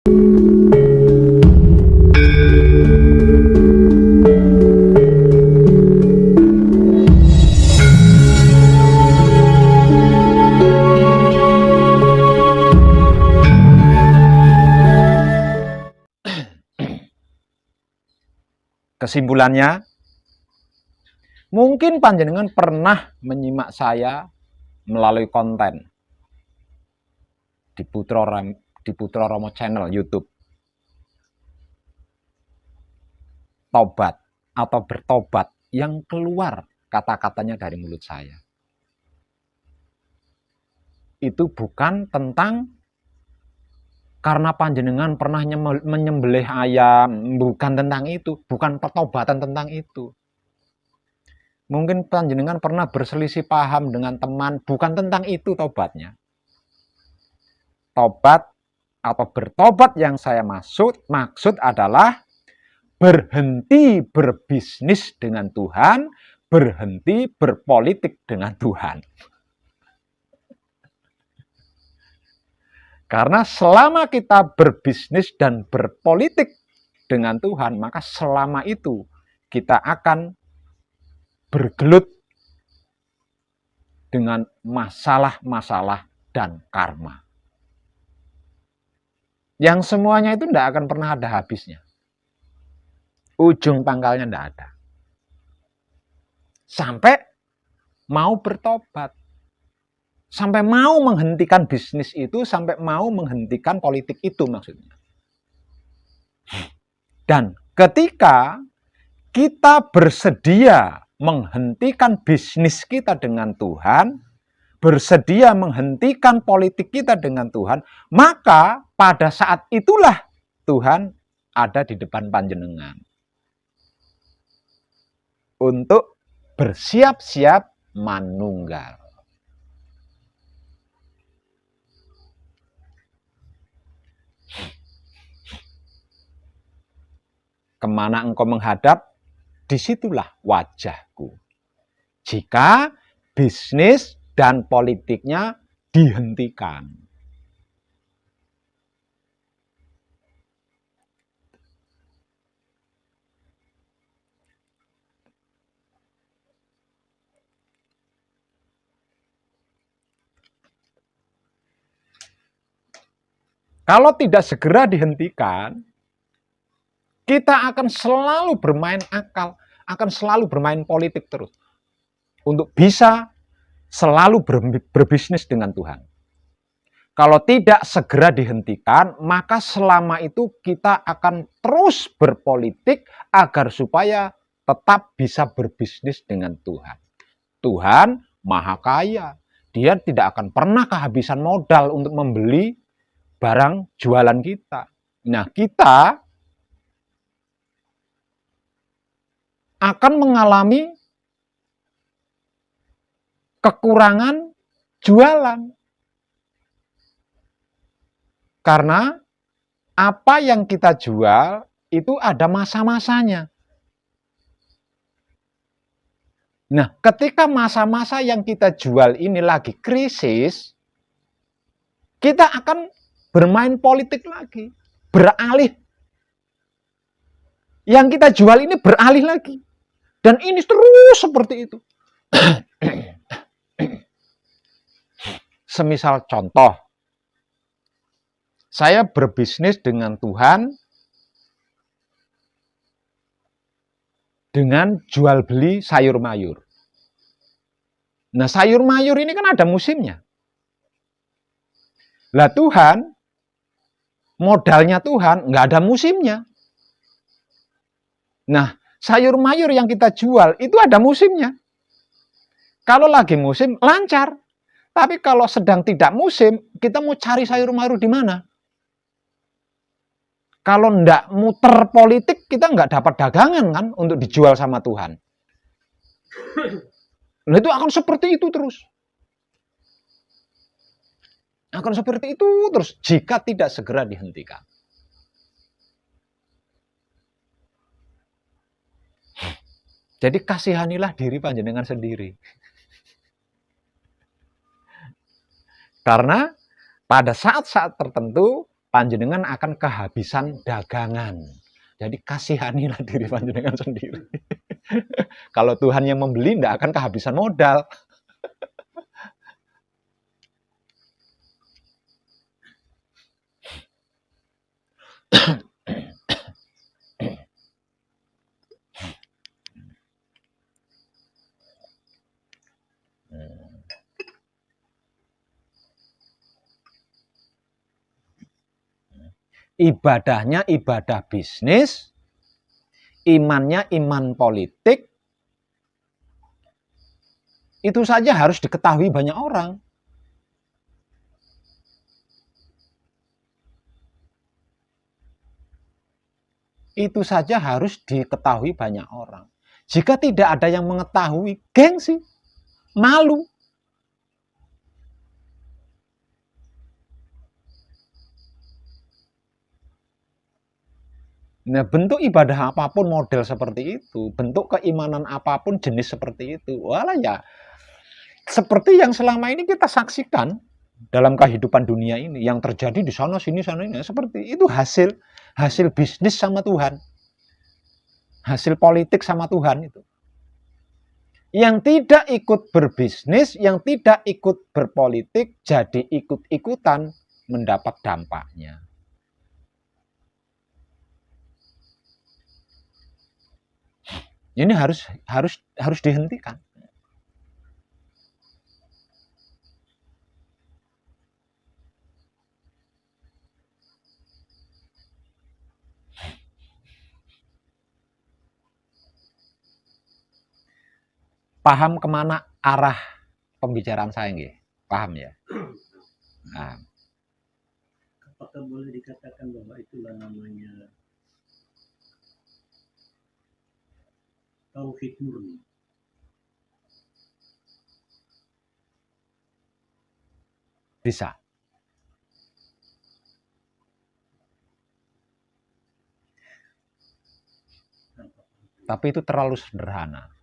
Kesimpulannya, mungkin panjenengan pernah menyimak saya melalui konten di Putra Romo Channel YouTube. Tobat atau bertobat yang keluar kata-katanya dari mulut saya. Itu bukan tentang karena panjenengan pernah menyembelih ayam, bukan tentang itu, bukan pertobatan tentang itu. Mungkin panjenengan pernah berselisih paham dengan teman, bukan tentang itu tobatnya. Tobat atau bertobat yang saya maksud adalah berhenti berbisnis dengan Tuhan, berhenti berpolitik dengan Tuhan. Karena selama kita berbisnis dan berpolitik dengan Tuhan, maka selama itu kita akan bergelut dengan masalah-masalah dan karma. Yang semuanya itu tidak akan pernah ada habisnya. Ujung pangkalnya tidak ada. Sampai mau bertobat. Sampai mau menghentikan bisnis itu, sampai mau menghentikan politik itu maksudnya. Dan ketika kita bersedia menghentikan bisnis kita dengan Tuhan, bersedia menghentikan politik kita dengan Tuhan, maka pada saat itulah Tuhan ada di depan panjenengan untuk bersiap-siap manunggal. Kemana engkau menghadap, disitulah wajahku. Jika bisnis dan politiknya dihentikan. Kalau tidak segera dihentikan, kita akan selalu bermain akal, akan selalu bermain politik terus. Untuk bisa selalu berbisnis dengan Tuhan. Kalau tidak segera dihentikan, maka selama itu kita akan terus berpolitik agar supaya tetap bisa berbisnis dengan Tuhan. Tuhan Maha Kaya. Dia tidak akan pernah kehabisan modal untuk membeli barang jualan kita. Nah, kita akan mengalami kekurangan jualan. Karena apa yang kita jual itu ada masa-masanya. Nah, ketika masa-masa yang kita jual ini lagi krisis, kita akan bermain politik lagi, beralih. Yang kita jual ini beralih lagi. Dan ini terus seperti itu. Semisal contoh, saya berbisnis dengan Tuhan dengan jual beli sayur mayur. Nah, sayur mayur ini kan ada musimnya. Lah Tuhan, modalnya Tuhan nggak ada musimnya. Nah, sayur mayur yang kita jual itu ada musimnya. Kalau lagi musim, lancar. Tapi kalau sedang tidak musim, kita mau cari sayur mayur di mana? Kalau enggak muter politik, kita enggak dapat dagangan kan untuk dijual sama Tuhan. Nah, itu akan seperti itu terus. Akan seperti itu terus jika tidak segera dihentikan. Jadi kasihanilah diri panjenengan sendiri. Karena pada saat-saat tertentu panjenengan akan kehabisan dagangan. Jadi kasihanilah diri panjenengan sendiri. Kalau Tuhan yang membeli, tidak akan kehabisan modal. Ibadahnya ibadah bisnis, imannya iman politik, itu saja harus diketahui banyak orang. Itu saja harus diketahui banyak orang. Jika tidak ada yang mengetahui, gengsi, malu. Nah, bentuk ibadah apapun model seperti itu, bentuk keimanan apapun jenis seperti itu, walah ya seperti yang selama ini kita saksikan dalam kehidupan dunia ini, yang terjadi di sana sini seperti itu hasil bisnis sama Tuhan, hasil politik sama Tuhan itu. Yang tidak ikut berbisnis, yang tidak ikut berpolitik, jadi ikut-ikutan mendapat dampaknya. Ini harus dihentikan. Paham kemana arah pembicaraan saya nggih? Paham ya? Nah, apakah boleh dikatakan bahwa itulah namanya tauhid murni? bisa. Tapi itu terlalu sederhana.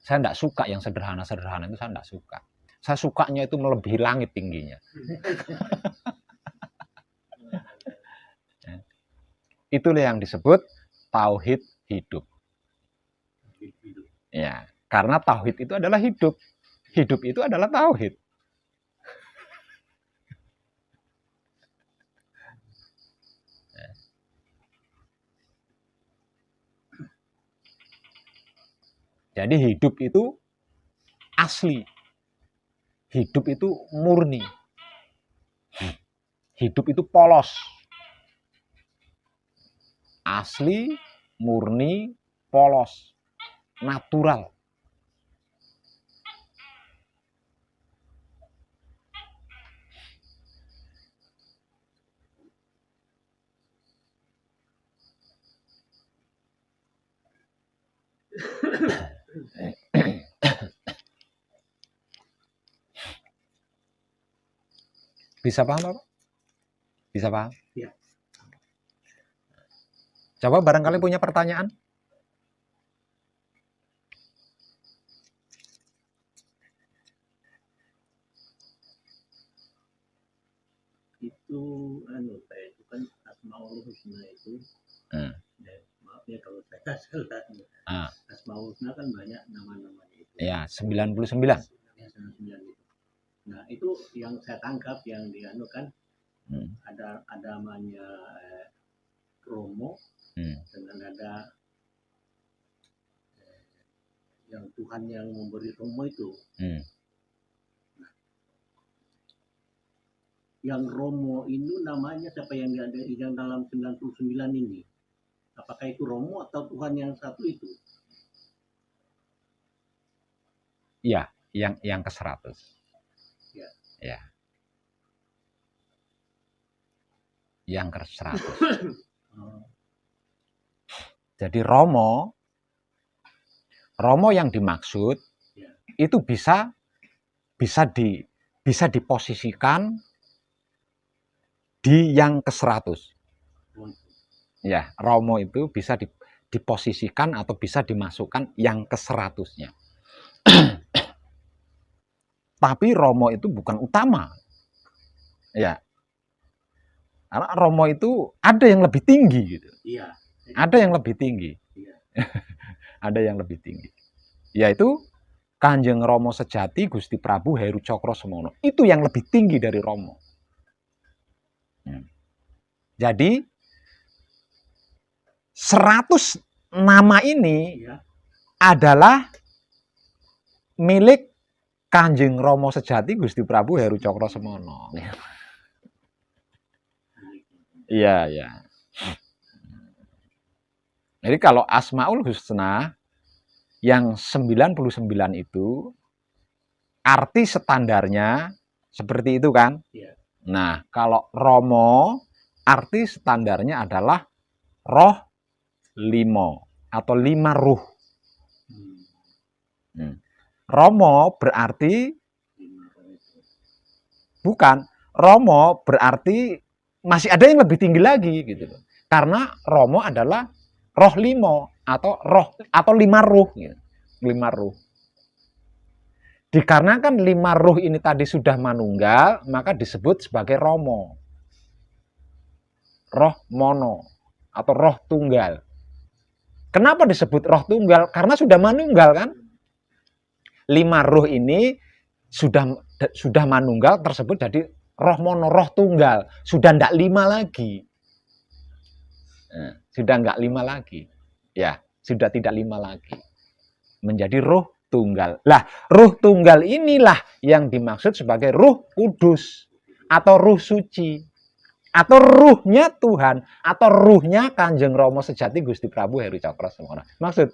Saya tidak suka yang sederhana-sederhana itu, saya tidak suka. Saya sukanya itu melebihi langit tingginya. Itulah yang disebut tauhid hidup. Ya, karena tauhid itu adalah hidup. Hidup itu adalah tauhid. Jadi hidup itu asli. Hidup itu murni. Hidup itu polos. Asli, murni, polos, natural. Bisa paham, Bapak? Bisa paham? Ya. Coba barangkali punya pertanyaan? Itu itu kan Asmaul Husna itu. Maaf ya kalau saya salah. Asmaul Husna kan banyak nama-namanya itu. Ya, 99. Ya, 99 itu. Nah, itu yang saya tangkap yang kan ada namanya Romo, dengan ada yang Tuhan yang memberi Romo itu. Nah, yang Romo itu namanya siapa yang ada yang dalam 99 ini? Apakah itu Romo atau Tuhan yang satu itu? Iya, yang ke-100. Ya. Yang ke-100. Jadi Romo yang dimaksud itu bisa diposisikan di yang ke-100. Ya, Romo itu bisa diposisikan atau bisa dimasukkan yang ke-100-nya. Tapi Romo itu bukan utama. Ya. Karena Romo itu ada yang lebih tinggi gitu. Iya. Ada yang lebih tinggi. Iya. Ada yang lebih tinggi. Yaitu Kanjeng Romo sejati Gusti Prabu Heru Cokrosemono. Itu yang lebih tinggi dari Romo. Jadi 100 nama ini Iya. adalah milik Kanjeng Romo sejati Gusti Prabu Heru Cokrosemono. Iya, ya. Jadi kalau Asmaul Husna yang 99 itu arti standarnya seperti itu kan? Iya. Nah, kalau Romo arti standarnya adalah roh limo atau 5 ruh. Romo berarti bukan, Romo berarti masih ada yang lebih tinggi lagi gitu. Karena Romo adalah roh limo atau 5 ruh gitu. 5 ruh. Dikarenakan 5 ruh ini tadi sudah manunggal, maka disebut sebagai Romo. Roh mono atau roh tunggal. Kenapa disebut roh tunggal? Karena sudah manunggal kan? 5 ruh ini sudah manunggal tersebut jadi roh mono, roh tunggal. Sudah tidak 5 lagi. Sudah enggak 5 lagi. Ya, sudah tidak 5 lagi. Menjadi ruh tunggal. Lah, ruh tunggal inilah yang dimaksud sebagai ruh kudus atau ruh suci. Atau ruhnya Tuhan, atau ruhnya Kanjeng Romo sejati Gusti Prabu Heru Cokrosemono. Maksud?